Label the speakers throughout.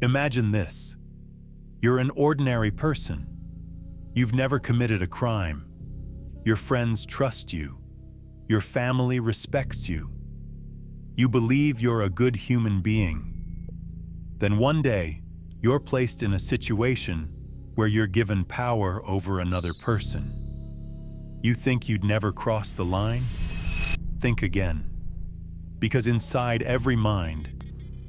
Speaker 1: Imagine this. You're an ordinary person. You've never committed a crime. Your friends trust you. Your family respects you. You believe you're a good human being. Then one day, you're placed in a situation where you're given power over another person. You think you'd never cross the line? Think again. Because inside every mind,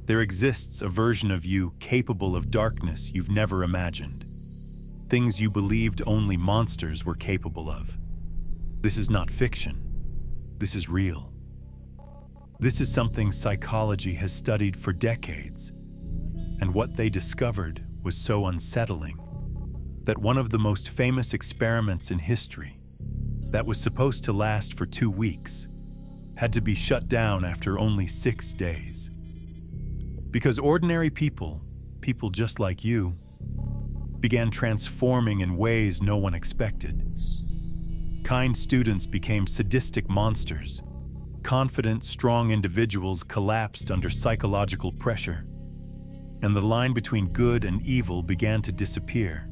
Speaker 1: there exists a version of you capable of darkness you've never imagined. Things you believed only monsters were capable of. This is not fiction. This is real. This is something psychology has studied for decades. And what they discovered was so unsettling that one of the most famous experiments in history, that was supposed to last for 2 weeks, had to be shut down after only 6 days. Because ordinary people just like you, began transforming in ways no one expected. Kind students became sadistic monsters. Confident, strong individuals collapsed under psychological pressure, and the line between good and evil began to disappear.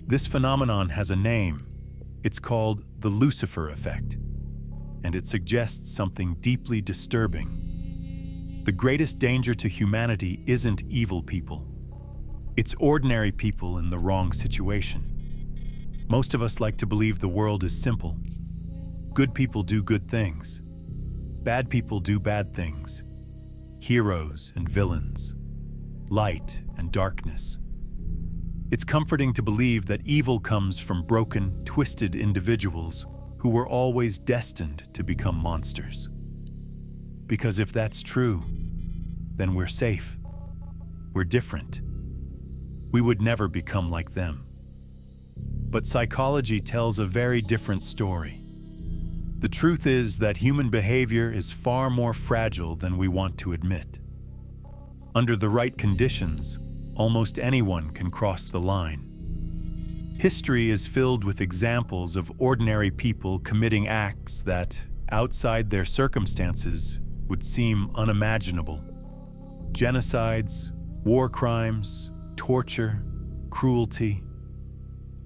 Speaker 1: This phenomenon has a name. It's called the Lucifer Effect, and it suggests something deeply disturbing. The greatest danger to humanity isn't evil people. It's ordinary people in the wrong situation. Most of us like to believe the world is simple. Good people do good things. Bad people do bad things. Heroes and villains. Light and darkness. It's comforting to believe that evil comes from broken, twisted individuals who were always destined to become monsters. Because if that's true, then we're safe. We're different. We would never become like them. But psychology tells a very different story. The truth is that human behavior is far more fragile than we want to admit. Under the right conditions, almost anyone can cross the line. History is filled with examples of ordinary people committing acts that, outside their circumstances, would seem unimaginable. Genocides, war crimes, torture, cruelty.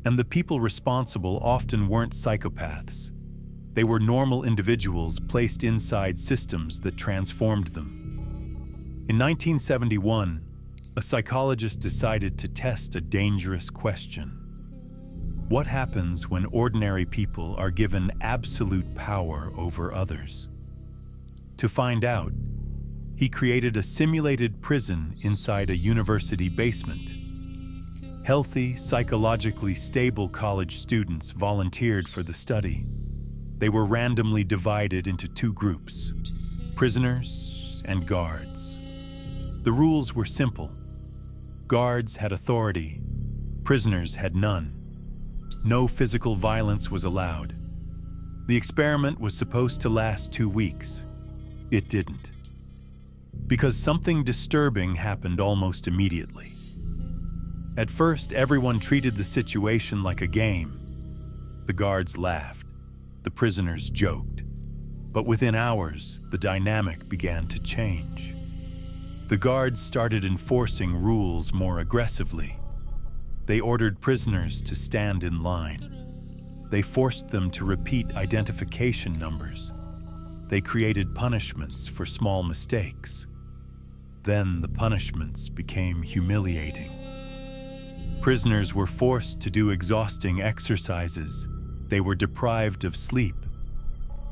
Speaker 1: And the people responsible often weren't psychopaths. They were normal individuals placed inside systems that transformed them. In 1971, a psychologist decided to test a dangerous question. What happens when ordinary people are given absolute power over others? To find out, he created a simulated prison inside a university basement. Healthy, psychologically stable college students volunteered for the study. They were randomly divided into 2 groups, prisoners and guards. The rules were simple. Guards had authority, prisoners had none. No physical violence was allowed. The experiment was supposed to last 2 weeks. It didn't. Because something disturbing happened almost immediately. At first, everyone treated the situation like a game. The guards laughed. The prisoners joked. But within hours, the dynamic began to change. The guards started enforcing rules more aggressively. They ordered prisoners to stand in line. They forced them to repeat identification numbers. They created punishments for small mistakes. Then the punishments became humiliating. Prisoners were forced to do exhausting exercises. They were deprived of sleep.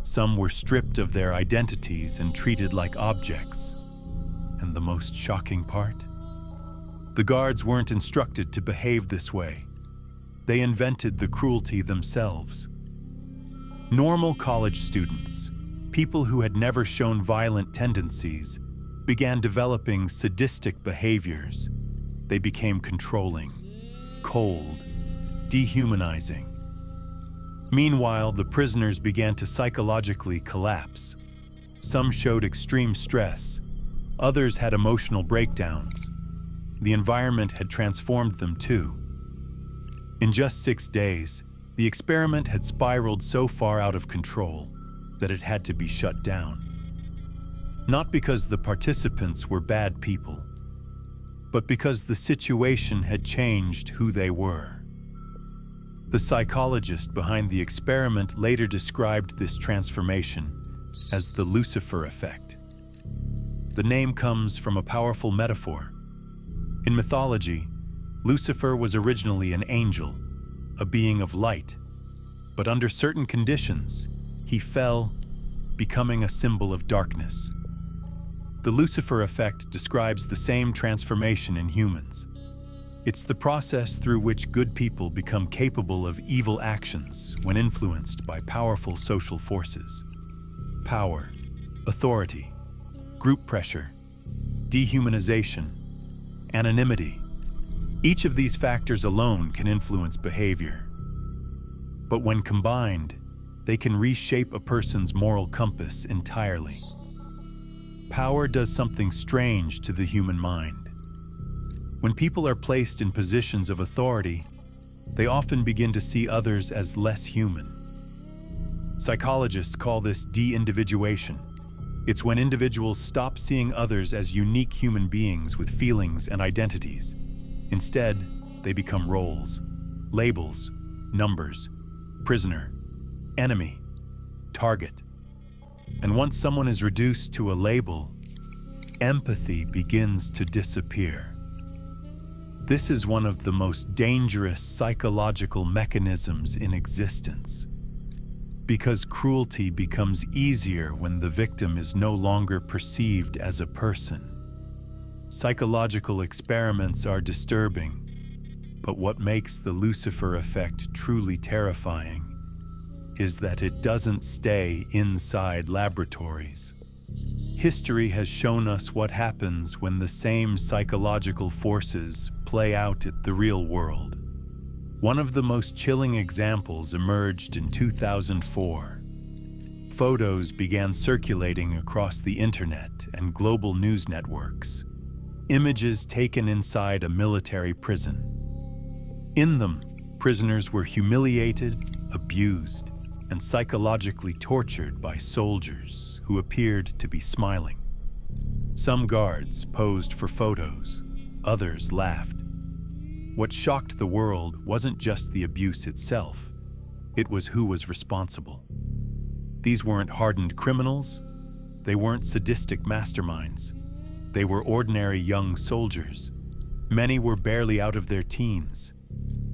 Speaker 1: Some were stripped of their identities and treated like objects. And the most shocking part? The guards weren't instructed to behave this way. They invented the cruelty themselves. Normal college students, people who had never shown violent tendencies, began developing sadistic behaviors. They became controlling, cold, dehumanizing. Meanwhile, the prisoners began to psychologically collapse. Some showed extreme stress. Others had emotional breakdowns. The environment had transformed them too. In just 6 days, the experiment had spiraled so far out of control that it had to be shut down. Not because the participants were bad people, but because the situation had changed who they were. The psychologist behind the experiment later described this transformation as the Lucifer Effect. The name comes from a powerful metaphor. In mythology, Lucifer was originally an angel, a being of light, but under certain conditions, he fell, becoming a symbol of darkness. The Lucifer Effect describes the same transformation in humans. It's the process through which good people become capable of evil actions when influenced by powerful social forces. Power, authority, group pressure, dehumanization, anonymity. Each of these factors alone can influence behavior. But when combined, they can reshape a person's moral compass entirely. Power does something strange to the human mind. When people are placed in positions of authority, they often begin to see others as less human. Psychologists call this de-individuation. It's when individuals stop seeing others as unique human beings with feelings and identities. Instead, they become roles, labels, numbers, prisoner, enemy, target. And once someone is reduced to a label, empathy begins to disappear. This is one of the most dangerous psychological mechanisms in existence, because cruelty becomes easier when the victim is no longer perceived as a person. Psychological experiments are disturbing, but what makes the Lucifer Effect truly terrifying is that it doesn't stay inside laboratories. History has shown us what happens when the same psychological forces play out in the real world. One of the most chilling examples emerged in 2004. Photos began circulating across the internet and global news networks. Images taken inside a military prison. In them, prisoners were humiliated, abused, and psychologically tortured by soldiers who appeared to be smiling. Some guards posed for photos, others laughed. What shocked the world wasn't just the abuse itself, it was who was responsible. These weren't hardened criminals, they weren't sadistic masterminds, they were ordinary young soldiers. Many were barely out of their teens,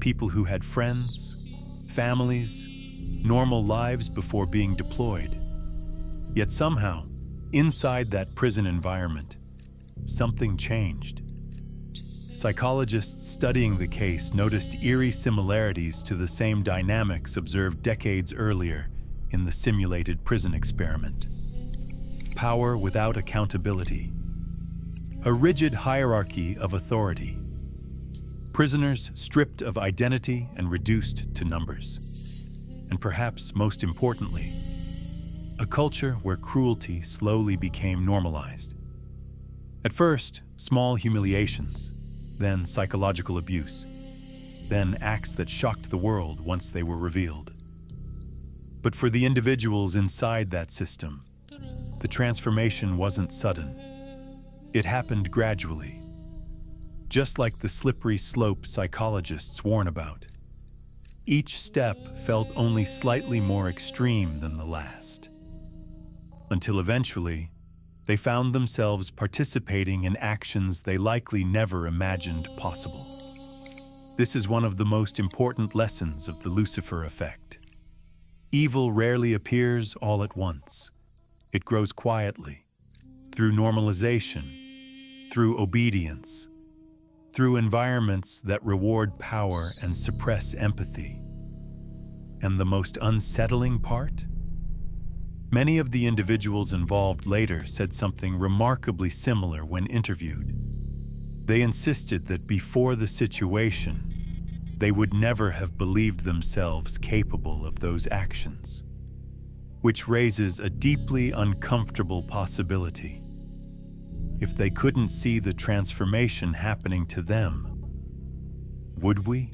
Speaker 1: people who had friends, families, normal lives before being deployed. Yet somehow, inside that prison environment, something changed. Psychologists studying the case noticed eerie similarities to the same dynamics observed decades earlier in the simulated prison experiment. Power without accountability. A rigid hierarchy of authority. Prisoners stripped of identity and reduced to numbers. And perhaps most importantly, a culture where cruelty slowly became normalized. At first, small humiliations, then psychological abuse, then acts that shocked the world once they were revealed. But for the individuals inside that system, the transformation wasn't sudden. It happened gradually, just like the slippery slope psychologists warn about. Each step felt only slightly more extreme than the last, until eventually, they found themselves participating in actions they likely never imagined possible. This is one of the most important lessons of the Lucifer Effect. Evil rarely appears all at once. It grows quietly, through normalization, through obedience, through environments that reward power and suppress empathy. And the most unsettling part? Many of the individuals involved later said something remarkably similar when interviewed. They insisted that before the situation, they would never have believed themselves capable of those actions, which raises a deeply uncomfortable possibility. If they couldn't see the transformation happening to them, would we?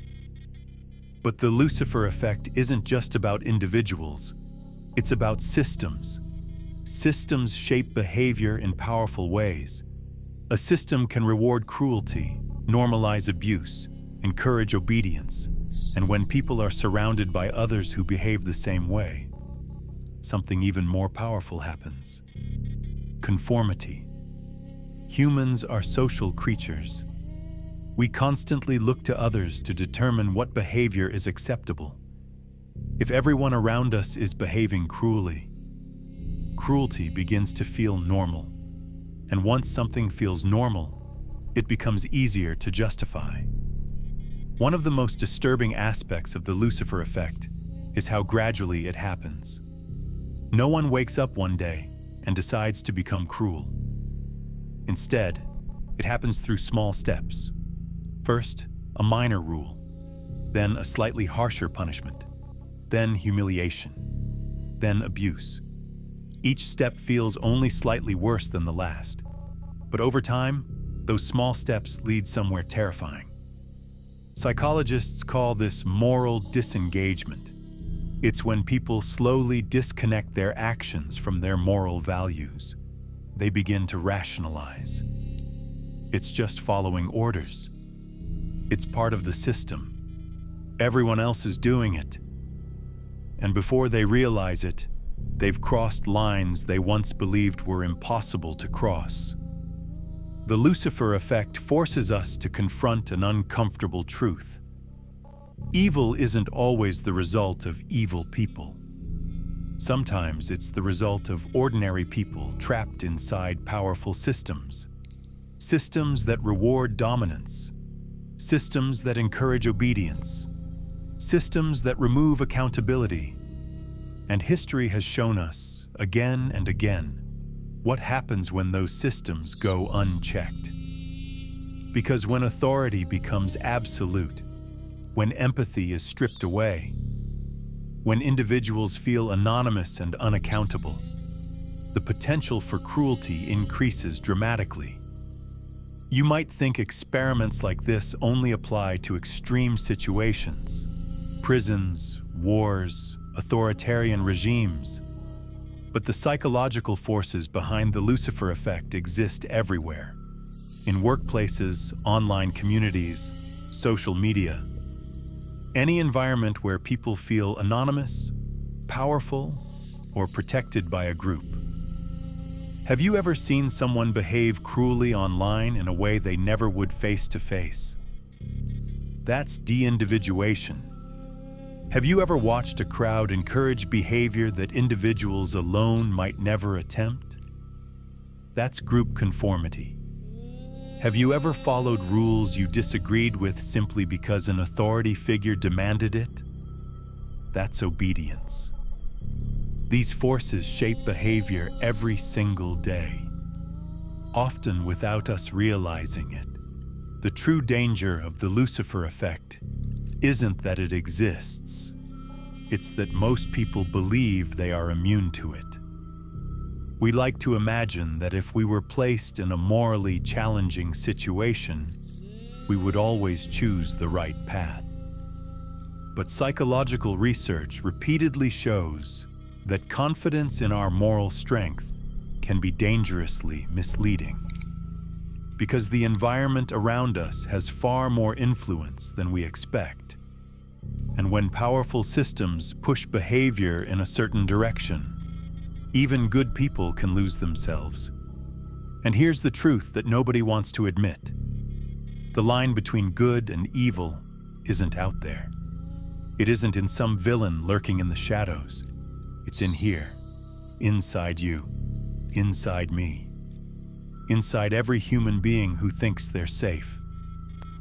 Speaker 1: But the Lucifer Effect isn't just about individuals. It's about systems. Systems shape behavior in powerful ways, A system can reward cruelty, normalize abuse, encourage obedience, and when people are surrounded by others who behave the same way, something even more powerful happens. Conformity. Humans are social creatures. We constantly look to others to determine what behavior is acceptable. If everyone around us is behaving cruelly, cruelty begins to feel normal. And once something feels normal, it becomes easier to justify. One of the most disturbing aspects of the Lucifer Effect is how gradually it happens. No one wakes up one day and decides to become cruel. Instead, it happens through small steps. First, a minor rule, then a slightly harsher punishment, then humiliation, then abuse. Each step feels only slightly worse than the last. But over time, those small steps lead somewhere terrifying. Psychologists call this moral disengagement. It's when people slowly disconnect their actions from their moral values. They begin to rationalize. It's just following orders. It's part of the system. Everyone else is doing it. And before they realize it, they've crossed lines they once believed were impossible to cross. The Lucifer Effect forces us to confront an uncomfortable truth. Evil isn't always the result of evil people. Sometimes it's the result of ordinary people trapped inside powerful systems. Systems that reward dominance. Systems that encourage obedience. Systems that remove accountability. And history has shown us, again and again, what happens when those systems go unchecked. Because when authority becomes absolute, when empathy is stripped away, when individuals feel anonymous and unaccountable, the potential for cruelty increases dramatically. You might think experiments like this only apply to extreme situations, prisons, wars, authoritarian regimes. But the psychological forces behind the Lucifer Effect exist everywhere. In workplaces, online communities, social media. Any environment where people feel anonymous, powerful, or protected by a group. Have you ever seen someone behave cruelly online in a way they never would face to face? That's de-individuation. Have you ever watched a crowd encourage behavior that individuals alone might never attempt? That's group conformity. Have you ever followed rules you disagreed with simply because an authority figure demanded it? That's obedience. These forces shape behavior every single day, often without us realizing it. The true danger of the Lucifer Effect isn't that it exists. It's that most people believe they are immune to it. We like to imagine that if we were placed in a morally challenging situation, we would always choose the right path. But psychological research repeatedly shows that confidence in our moral strength can be dangerously misleading. Because the environment around us has far more influence than we expect. And when powerful systems push behavior in a certain direction, even good people can lose themselves. And here's the truth that nobody wants to admit. The line between good and evil isn't out there. It isn't in some villain lurking in the shadows. It's in here, inside you, inside me, inside every human being who thinks they're safe.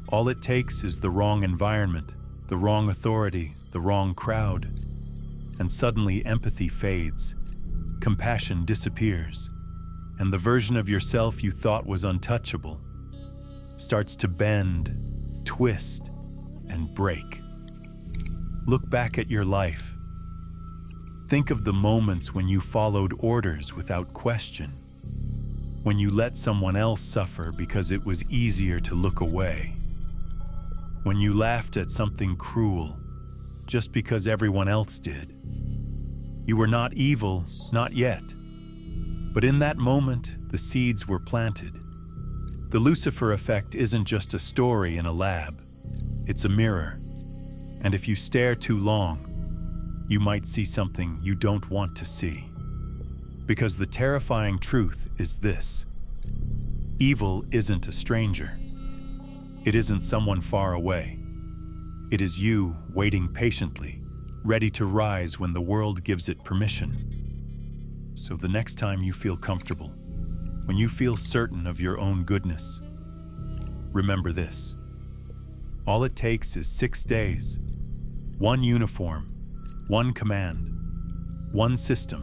Speaker 1: All it takes is the wrong environment, the wrong authority, the wrong crowd, and suddenly empathy fades, compassion disappears, and the version of yourself you thought was untouchable starts to bend, twist, and break. Look back at your life. Think of the moments when you followed orders without question, when you let someone else suffer because it was easier to look away, when you laughed at something cruel just because everyone else did. You were not evil, not yet. But in that moment, the seeds were planted. The Lucifer Effect isn't just a story in a lab. It's a mirror. And if you stare too long, you might see something you don't want to see. Because the terrifying truth is this: evil isn't a stranger. It isn't someone far away. It is you waiting patiently, ready to rise when the world gives it permission. So the next time you feel comfortable, when you feel certain of your own goodness, remember this: all it takes is 6 days, one uniform, one command, one system,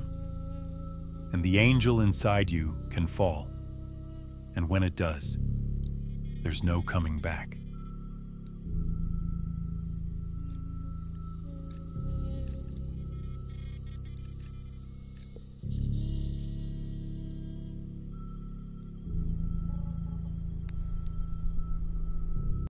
Speaker 1: and the angel inside you can fall. And when it does, there's no coming back.